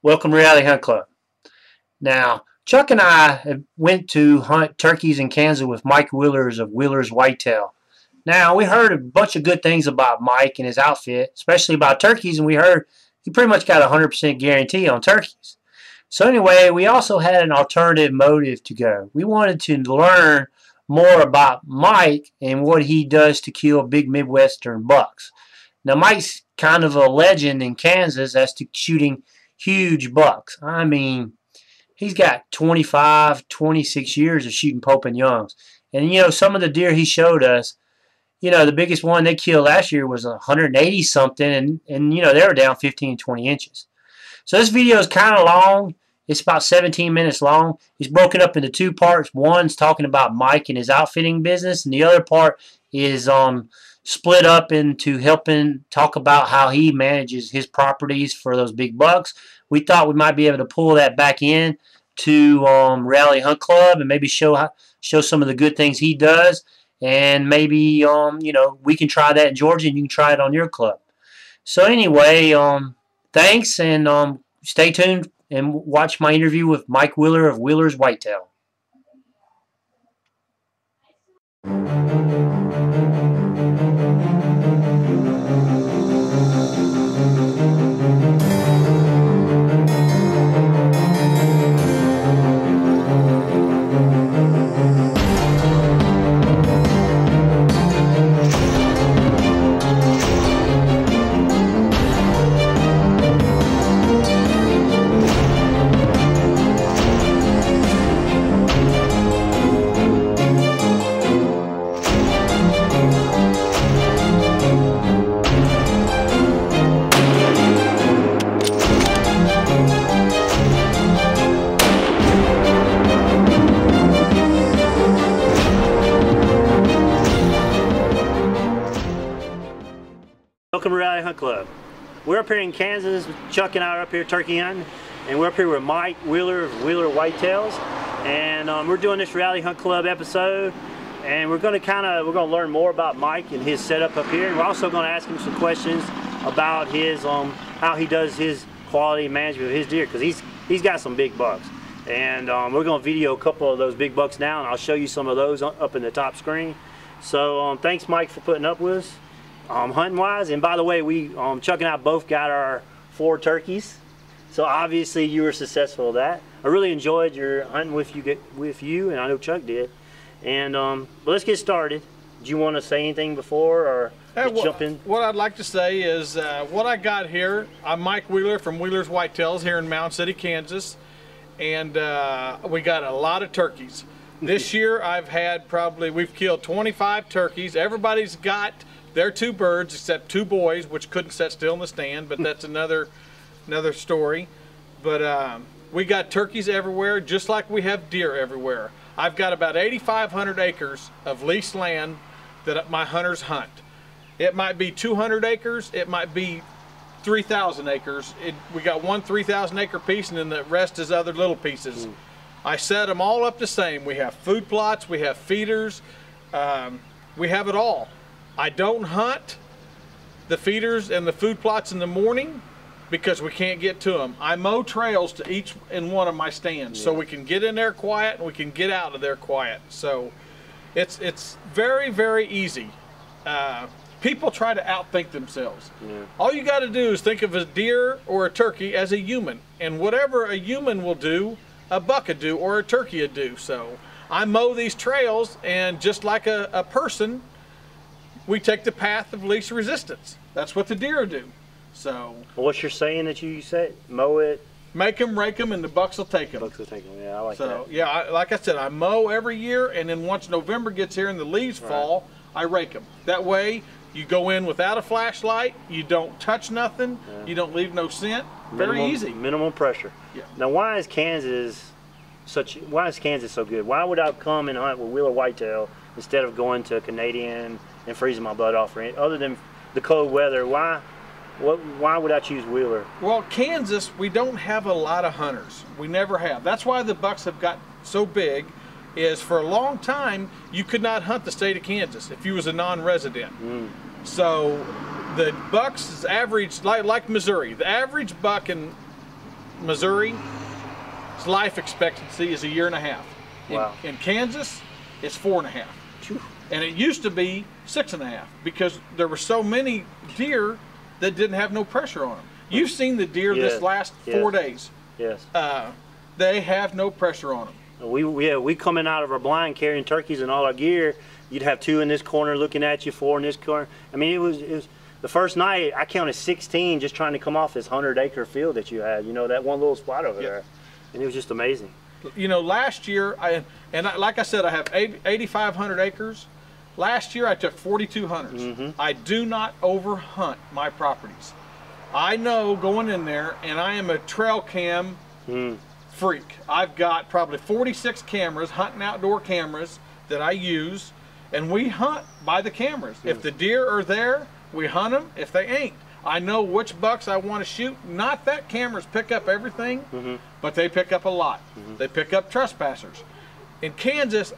Welcome to Reality Hunt Club. Now, Chuck and I went to hunt turkeys in Kansas with Mike Wheelers of Wheelers Whitetail. Now, we heard a bunch of good things about Mike and his outfit, especially about turkeys, and we heard he pretty much got a 100% guarantee on turkeys. So anyway, we also had an alternative motive to go. We wanted to learn more about Mike and what he does to kill big Midwestern bucks. Now, Mike's kind of a legend in Kansas as to shooting huge bucks. I mean, he's got 25, 26 years of shooting Pope and Youngs. And, you know, some of the deer he showed us, you know, the biggest one they killed last year was 180 something, and you know, they were down 15, 20 inches. So this video is kind of long. It's about 17 minutes long. He's broken up into two parts. One's talking about Mike and his outfitting business, and the other part is split up into helping talk about how he manages his properties for those big bucks. We thought we might be able to pull that back in to Reality Hunt Club and maybe show some of the good things he does, and maybe you know, we can try that in Georgia and you can try it on your club. So anyway, thanks, and stay tuned and watch my interview with Mike Wheeler of Wheelers Whitetail. Welcome to Reality Hunt Club. We're up here in Kansas. Chuck and I are up here turkey hunting, and we're up here with Mike Wheeler of Wheeler Whitetails, and we're doing this Reality Hunt Club episode, and we're going to learn more about Mike and his setup up here, and we're also going to ask him some questions about his how he does his quality management of his deer, because he's got some big bucks, and we're going to video a couple of those big bucks now, and I'll show you some of those up in the top screen. So thanks, Mike, for putting up with us. Hunting wise, and by the way, we Chuck and I both got our 4 turkeys, so obviously you were successful at that. I really enjoyed your hunting with you, and I know Chuck did. And but let's get started. Do you want to say anything before, or jump in? What I'd like to say is what I got here. I'm Mike Wheeler from Wheeler's Whitetails here in Mound City, Kansas, and we got a lot of turkeys. This year we've killed 25 turkeys. Everybody's got their 2 birds except 2 boys, which couldn't sit still in the stand, but that's another story. But we got turkeys everywhere, just like we have deer everywhere. I've got about 8,500 acres of leased land that my hunters hunt. It might be 200 acres, it might be 3,000 acres. We got one 3,000 acre piece, and then the rest is other little pieces. I set them all up the same. We have food plots, we have feeders, we have it all. I don't hunt the feeders and the food plots in the morning because we can't get to them. I mow trails to each in one of my stands, so we can get in there quiet and we can get out of there quiet. So it's very, very easy. People try to outthink themselves. All you got to do is think of a deer or a turkey as a human, and whatever a human will do, a buck would do, or a turkey would do. So I mow these trails, and just like a person, we take the path of least resistance. That's what the deer do. So what's your saying that you said? Mow it, make them, rake them, and the bucks will take them. Bucks will take them. Yeah, I like that. So yeah, like I said, I mow every year, and then once November gets here and the leaves fall, I rake them. That way you go in without a flashlight, you don't touch nothing, you don't leave no scent. Very easy. Minimal pressure. Yeah. Now, why is Kansas so good? Why would I come and hunt with Wheeler Whitetail instead of going to a Canadian and freezing my butt off? Other than the cold weather, why would I choose Wheeler? Well, Kansas, we don't have a lot of hunters. We never have. That's why the bucks have got so big, is for a long time you could not hunt the state of Kansas if you was a non-resident. So the bucks is average, like Missouri, the average buck in Missouri, its life expectancy is 1.5 years. Wow. In Kansas, it's 4.5. And it used to be 6.5 because there were so many deer that didn't have no pressure on them. You've seen the deer this last 4 days. Yes. They have no pressure on them. We coming out of our blind carrying turkeys and all our gear. You'd have 2 in this corner looking at you, 4 in this corner. I mean, it was the first night I counted 16 just trying to come off this 100-acre field that you had. You know, that one little spot over there, and it was just amazing. You know, last year like I said, I have 8,500 acres. Last year I took 42 hunters. I do not overhunt my properties. I know going in there, and I am a trail cam freak. I've got probably 46 cameras, hunting outdoor cameras that I use, and we hunt by the cameras. If the deer are there, we hunt them. If they ain't, I know which bucks I want to shoot. Not that cameras pick up everything, but they pick up a lot. They pick up trespassers. In Kansas,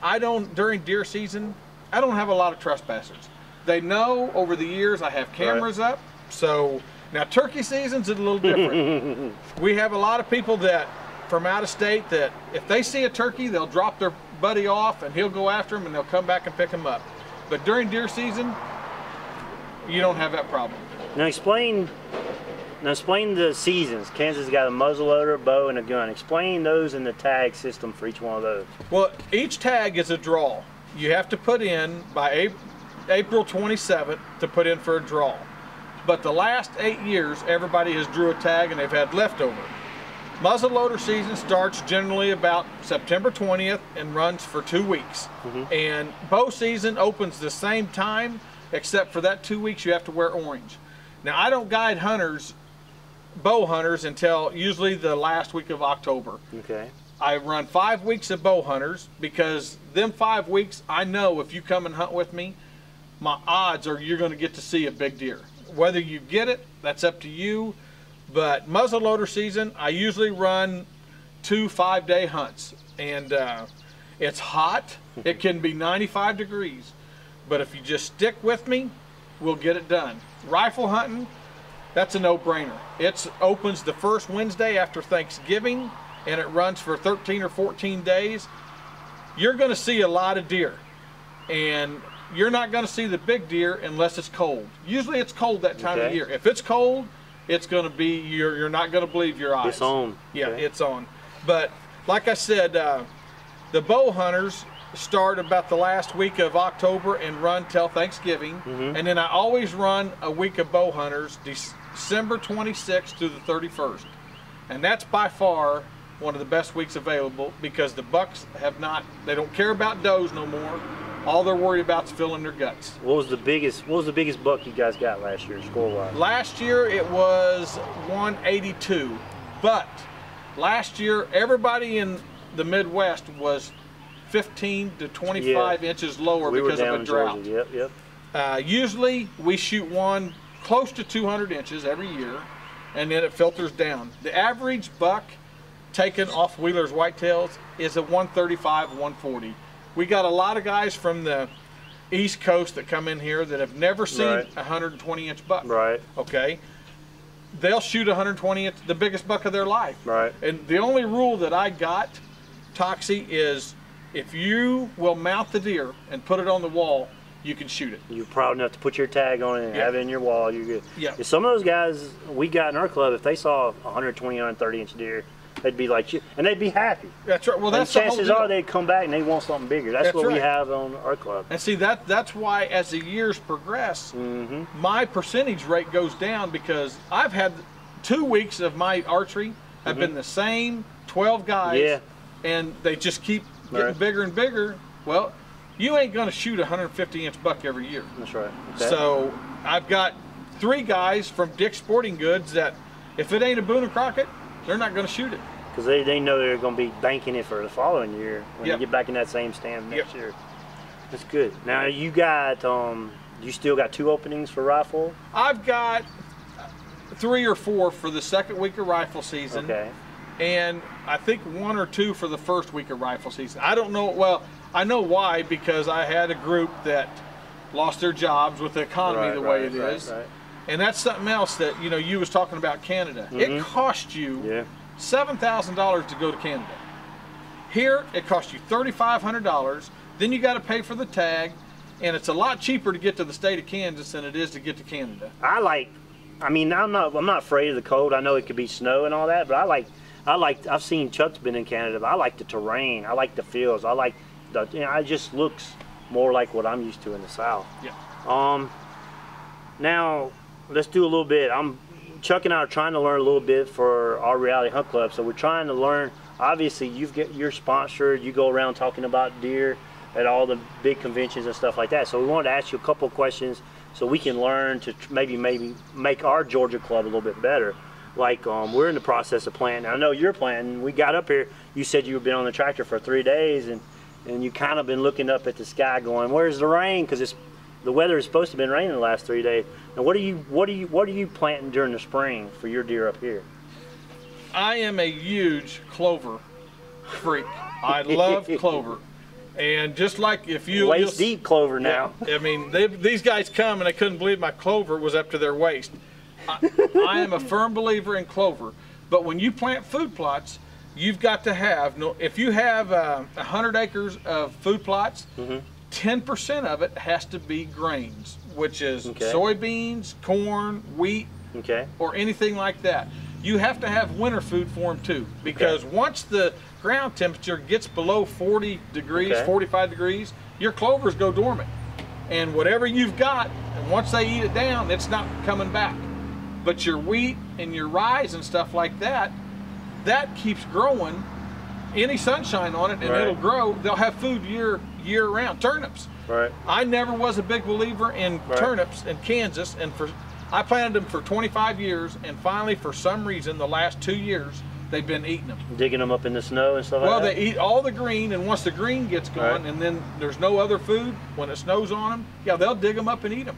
during deer season, I don't have a lot of trespassers. They know over the years I have cameras up. So now turkey season's a little different. We have a lot of people that from out of state that if they see a turkey, they'll drop their buddy off and he'll go after them and they'll come back and pick him up. But during deer season, you don't have that problem. Now explain the seasons. Kansas got a muzzleloader, bow, and a gun. Explain those in the tag system for each one of those. Well, each tag is a draw. You have to put in by April 27th to put in for a draw. But the last 8 years, everybody has drew a tag and they've had leftover. Muzzleloader season starts generally about September 20th and runs for 2 weeks. And bow season opens the same time, except for that 2 weeks you have to wear orange. Now I don't guide hunters, bow hunters, until usually the last week of October. Okay. I run 5 weeks of bow hunters because them 5 weeks, I know if you come and hunt with me, my odds are you're going to get to see a big deer. Whether you get it, that's up to you. But muzzleloader season, I usually run 2 5-day hunts. And it's hot. It can be 95 degrees. But if you just stick with me, we'll get it done. Rifle hunting, that's a no-brainer. It opens the first Wednesday after Thanksgiving, and it runs for 13 or 14 days. You're going to see a lot of deer. And you're not going to see the big deer unless it's cold. Usually it's cold that time of year. If it's cold, it's going to be, you're not going to believe your eyes. It's on. Yeah, it's on. But like I said, the bow hunters start about the last week of October and run till Thanksgiving. And then I always run a week of bow hunters, December 26th to the 31st. And that's by far one of the best weeks available because the bucks they don't care about does no more. All they're worried about is filling their guts. What was the biggest buck you guys got last year, score-wise? Last year it was 182, but last year everybody in the Midwest was 15 to 25 inches lower because of a drought. Usually we shoot one close to 200 inches every year, and then it filters down. The average buck taken off Wheeler's Whitetails is a 135, 140. We got a lot of guys from the East Coast that come in here that have never seen a 120-inch buck. Okay, they'll shoot 120 inch, the biggest buck of their life. And the only rule that I got, Toxie, is if you will mount the deer and put it on the wall, you can shoot it. You're proud enough to put your tag on it and have it in your wall, you're good. If some of those guys we got in our club, if they saw a 120, 130-inch deer, they'd be like you, and they'd be happy. That's right. Well, that's chances are they'd come back and they want something bigger. That's what we have on our club. And see, that's why as the years progress, my percentage rate goes down because I've had 2 weeks of my archery have been the same 12 guys, and they just keep getting bigger and bigger. Well, you ain't going to shoot a 150-inch buck every year. That's right. So I've got 3 guys from Dick's Sporting Goods that if it ain't a Boone and Crockett, they're not going to shoot it. Because they know they're going to be banking it for the following year when you get back in that same stand next year. That's good. Now you got, you still got 2 openings for rifle? I've got 3 or 4 for the second week of rifle season. And I think 1 or 2 for the first week of rifle season. I don't know, well, I know why, because I had a group that lost their jobs with the economy the way it is. And that's something else that, you know, you was talking about Canada. It costs you $7,000 to go to Canada. Here, it costs you $3,500. Then you got to pay for the tag, and it's a lot cheaper to get to the state of Kansas than it is to get to Canada. I mean, I'm not afraid of the cold. I know it could be snow and all that, but I've seen Chuck's been in Canada, but I like the terrain. I like the fields. I like the, it just looks more like what I'm used to in the South. Yeah. Now, let's do a little bit. Chuck and I are trying to learn a little bit for our reality hunt club, so we're trying to learn. Obviously, you're sponsored. You go around talking about deer at all the big conventions and stuff like that. So we wanted to ask you a couple of questions so we can learn to maybe make our Georgia club a little bit better. Like we're in the process of planting. I know you're planting. We got up here. You said you've been on the tractor for 3 days, and you kind of been looking up at the sky, going, "Where's the rain?" Because the weather is supposed to have been raining the last 3 days. Now, what are you planting during the spring for your deer up here? I am a huge clover freak. I love clover. And just like if you waist deep clover now. Yeah, I mean, these guys come and they couldn't believe my clover was up to their waist. I am a firm believer in clover, but when you plant food plots, you've got to have, if you have 100 acres of food plots, 10% of it has to be grains, which is soybeans, corn, wheat, or anything like that. You have to have winter food for them too, because once the ground temperature gets below 40 degrees, 45 degrees, your clovers go dormant. And whatever you've got, and once they eat it down, it's not coming back. But your wheat and your rye and stuff like that, that keeps growing. Any sunshine on it and it'll grow. They'll have food year round. Turnips. I never was a big believer in turnips in Kansas, and I planted them for 25 years, and finally, for some reason, the last 2 years, they've been eating them. Digging them up in the snow and stuff like that? Well, they eat all the green, and once the green gets going, and then there's no other food, when it snows on them, yeah, they'll dig them up and eat them.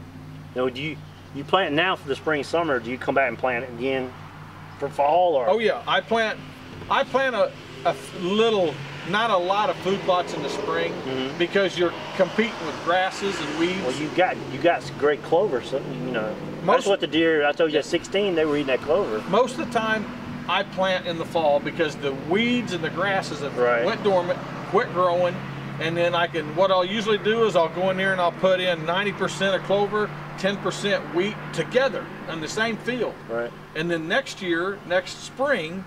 Now, do you plant now for the spring, summer, or do you come back and plant it again for fall? Or? Oh, yeah. I plant a little, not a lot of food plots in the spring, because you're competing with grasses and weeds. Well, you got some great clover, so, you know. That's what the deer, I told you at 16, they were eating that clover. Most of the time, I plant in the fall because the weeds and the grasses have went dormant, quit growing, and then what I'll usually do is I'll go in there and I'll put in 90% of clover, 10% wheat together on the same field. And then next spring,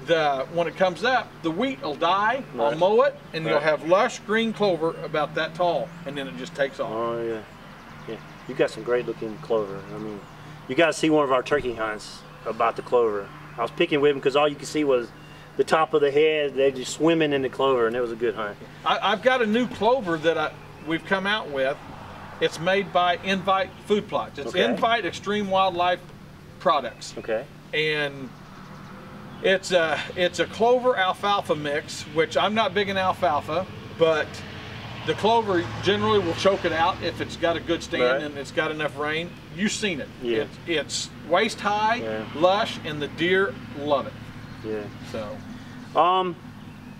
when it comes up, the wheat will die, I'll mow it, and you'll have lush green clover about that tall, and then it just takes off. Oh, yeah. You got some great looking clover. I mean, you got to see one of our turkey hunts about the clover. I was picking with him because all you could see was the top of the head. They're just swimming in the clover, and it was a good hunt. I've got a new clover that we've come out with. It's made by Invite Food Plots. It's Invite Extreme Wildlife Products. And it's a clover alfalfa mix, which I'm not big in alfalfa, but the clover generally will choke it out if it's got a good stand and it's got enough rain. You've seen it. It's waist high, lush, and the deer love it. So,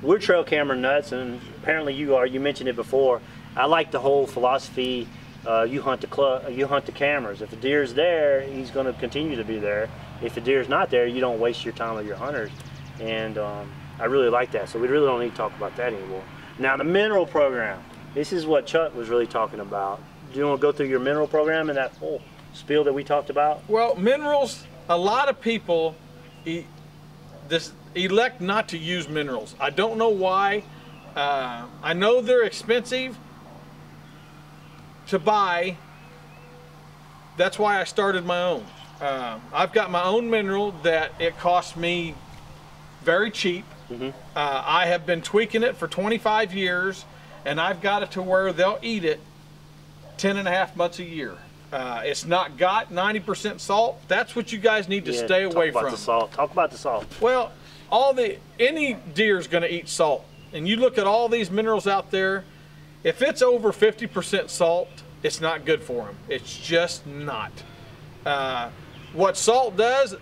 we're trail camera nuts, and apparently you are. You mentioned it before. I like the whole philosophy. You hunt the cameras. If the deer's there, he's going to continue to be there. If the deer's not there, you don't waste your time with your hunters. And I really like that. So we really don't need to talk about that anymore. Now the mineral program. This is what Chuck was really talking about. Do you want to go through your mineral program and that whole spiel that we talked about? Well, minerals, a lot of people elect not to use minerals. I don't know why. I know they're expensive to buy. That's why I started my own. I've got my own mineral that it costs me very cheap. I have been tweaking it for 25 years, and I've got it to where they'll eat it 10.5 months a year. It's not got 90% salt. That's what you guys need to stay away from. Talk about the salt. Well, any deer's going to eat salt, and you look at all these minerals out there. If it's over 50% salt, it's not good for them. It's just not. What salt does,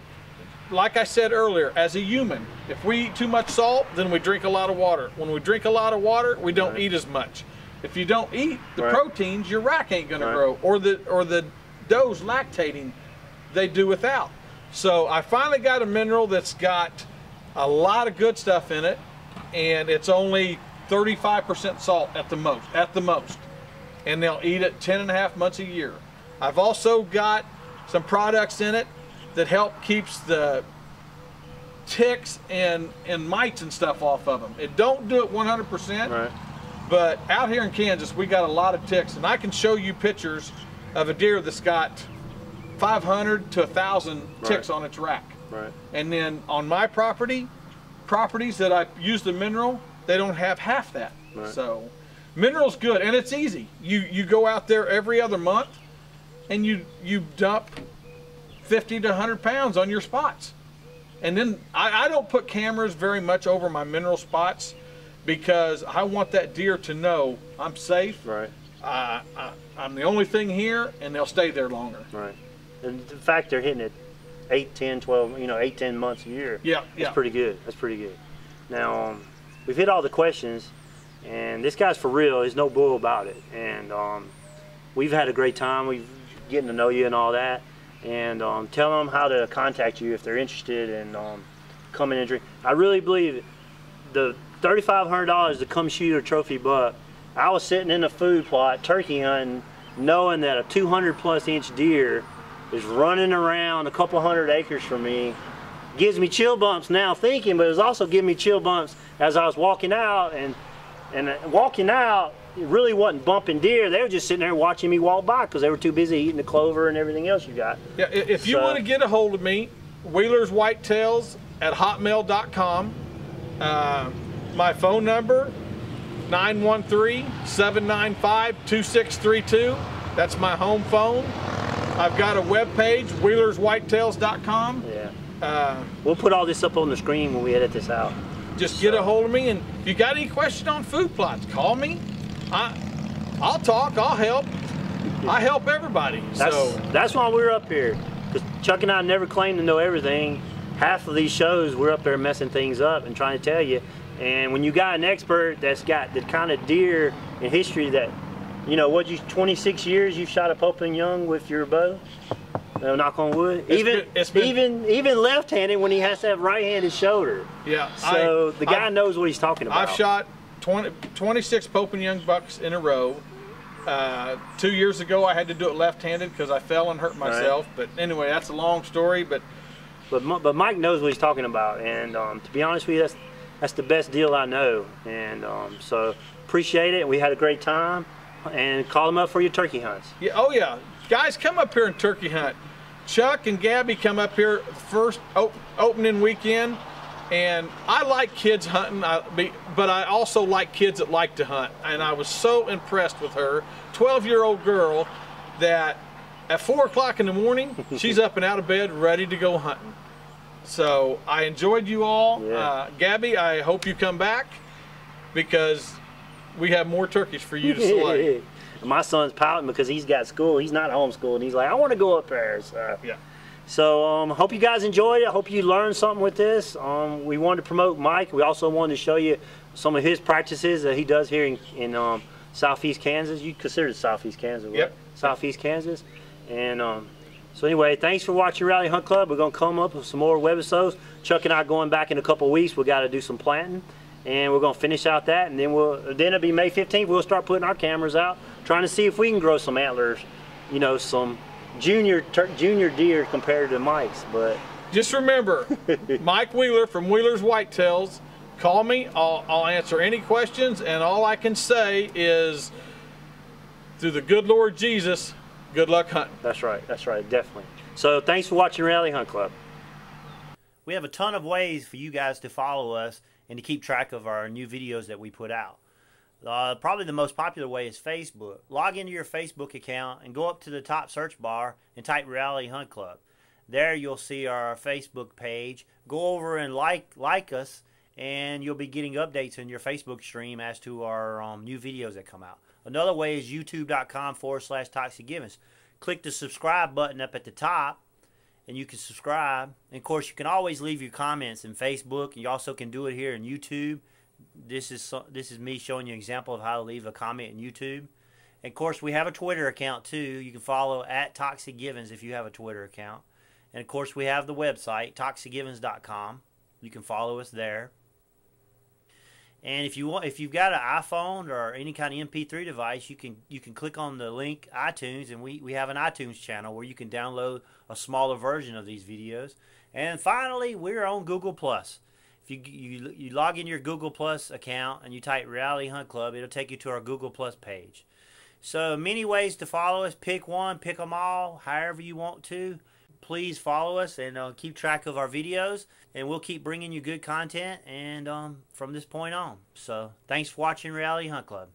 like I said earlier, as a human, if we eat too much salt, then we drink a lot of water. When we drink a lot of water, we don't eat as much. If you don't eat the proteins, your rack ain't going to grow, or the doe's lactating, they do without. So I finally got a mineral that's got a lot of good stuff in it, and it's only 35% salt at the most. And they'll eat it 10.5 months a year. I've also got some products in it that help keeps the ticks and mites and stuff off of them. It don't do it 100%, right. But out here in Kansas, we got a lot of ticks, and I can show you pictures of a deer that's got 500 to 1,000 ticks on its rack. Right. And then on my properties that I use the mineral, they don't have half that. Right. So mineral's good, and it's easy. You go out there every other month, and you dump 50 to 100 pounds on your spots. And then I don't put cameras very much over my mineral spots because I want that deer to know I'm safe. Right. I'm the only thing here, and they'll stay there longer. Right. And the fact they're hitting it 8, 10, 12, 8, 10 months a year. Yeah. That's pretty good. That's pretty good. Now, we've hit all the questions, and this guy's for real. There's no bull about it. And we've had a great time. We've getting to know you and all that. And tell them how to contact you if they're interested in coming and drink. I really believe the $3,500 to come shoot a trophy buck. I was sitting in a food plot turkey hunting, knowing that a 200+ inch deer is running around a couple hundred acres from me. Gives me chill bumps now thinking, but it was also giving me chill bumps as I was walking out. And walking out, it really wasn't bumping deer. They were just sitting there watching me walk by because they were too busy eating the clover and everything else you got. Yeah, if you want to get a hold of me, Wheeler's Whitetails at hotmail.com. My phone number, 913-795-2632. That's my home phone. I've got a web page, wheelerswhitetails.com. Yeah. We'll put all this up on the screen when we edit this out. Just get a hold of me, and if you got any question on food plots, call me. I'll talk, I'll help. I help everybody. That's why we're up here. Because Chuck and I never claim to know everything. Half of these shows, we're up there messing things up and trying to tell you. And when you got an expert that's got the kind of deer and history that, 26 years you've shot a Pope and Young with your bow? Knock on wood. Even left-handed when he has to have right-handed shoulder. Yeah. So the guy knows what he's talking about. I've shot 26 Pope and Young bucks in a row. 2 years ago I had to do it left-handed because I fell and hurt myself. Right. But anyway, that's a long story. But Mike knows what he's talking about, and to be honest with you, that's the best deal I know. And so appreciate it. We had a great time, and call them up for your turkey hunts. Yeah. Oh yeah, guys, come up here and turkey hunt. Chuck and Gabby come up here first opening weekend, and I like kids hunting, but I also like kids that like to hunt. And I was so impressed with her, 12-year-old girl, that at 4 o'clock in the morning, she's up and out of bed, ready to go hunting. So I enjoyed you all. Yeah. Gabby, I hope you come back because we have more turkeys for you to select. My son's pouting because he's got school. He's not homeschooled, and he's like, I want to go up there. So, yeah. So hope you guys enjoyed it. I hope you learned something with this. We wanted to promote Mike. We also wanted to show you some of his practices that he does here in Southeast Kansas. You consider it Southeast Kansas, right? Yep. Southeast Kansas. And so anyway, thanks for watching Rally Hunt Club. We're going to come up with some more webisodes. Chuck and I going back in a couple of weeks. We got to do some planting. And we're going to finish out that, and then it'll be May 15th. We'll start putting our cameras out, trying to see if we can grow some antlers, some junior deer compared to Mike's. But just remember, Mike Wheeler from Wheeler's Whitetails. Call me. I'll answer any questions, and all I can say is, through the good Lord Jesus, good luck hunting. That's right. That's right. Definitely. So thanks for watching Rally Hunt Club. We have a ton of ways for you guys to follow us and to keep track of our new videos that we put out. Probably the most popular way is Facebook. Log into your Facebook account and go up to the top search bar and type Rally Hunt Club. There you'll see our Facebook page. Go over and like us, and you'll be getting updates in your Facebook stream as to our new videos that come out. Another way is youtube.com/ToxicGivens. Click the subscribe button up at the top, and you can subscribe. And of course, you can always leave your comments in Facebook. You also can do it here in YouTube. This is me showing you an example of how to leave a comment in YouTube. And of course, we have a Twitter account too. You can follow at ToxicGivens if you have a Twitter account. And of course, we have the website, toxicgivens.com. You can follow us there. And if you've got an iPhone or any kind of MP3 device, you can click on the link iTunes, and we have an iTunes channel where you can download a smaller version of these videos. And finally, we're on Google Plus. If you log in your Google Plus account and you type Reality Hunt Club, it'll take you to our Google Plus page. So many ways to follow us. Pick one, pick them all, however you want to. Please follow us and keep track of our videos, and we'll keep bringing you good content and from this point on. So thanks for watching Reality Hunt Club.